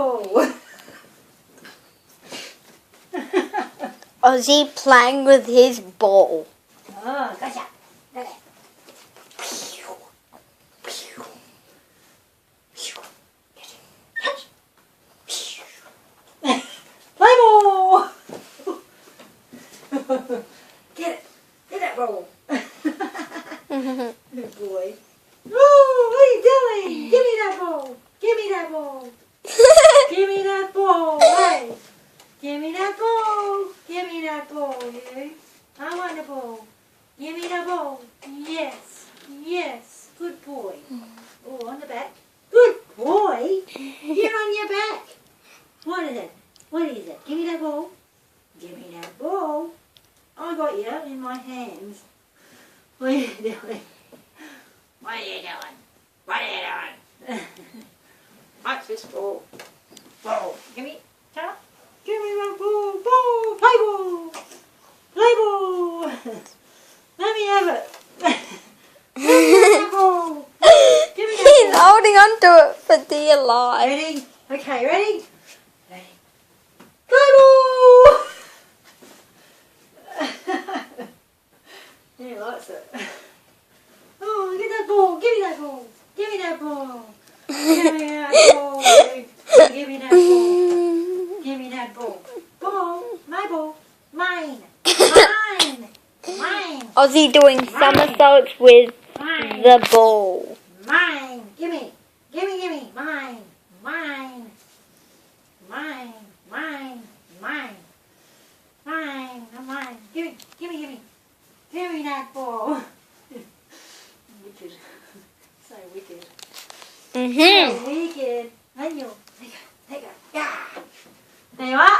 ball. Ozzy playing with his ball. Oh, gotcha. Okay. Play ball. Get it. Get that ball. Good boy. Oh, what are you doing? Give me that ball. Give me that ball. Give me that ball. Hey. Give me that ball. Give me that ball, you. I want the ball. Give me the ball. Yes. Yes. Good boy. Oh, on the back. Good boy. You're on your back. What is it? What is it? Give me that ball. Give me that ball. I got you in my hands. What are you doing? What are you doing? What are you doing? What's this ball? Ball. Give me. Tara. Give me that ball. Ball. Play ball. Play ball. Let me have it. Give me that ball. Give me that He's holding on to it for dear life. Ready? Okay, ready? Ready. Play ball! He likes it. Oh, get that ball. Give me that ball. Give me that ball. Give me that ball. Give me that ball. Give me that ball. Ball. My ball. Mine. Mine. Mine. Ozzy doing somersaults with Mine. the ball. Mine. Gimme. Gimme, gimme. Mine. Mine. Mine. Mine. Mine. Mine. Mine. Gimme. Gimme, gimme. Give me that ball. Wicked. So wicked. So wicked. Daniel. There you go. There you go. Yeah. There you are.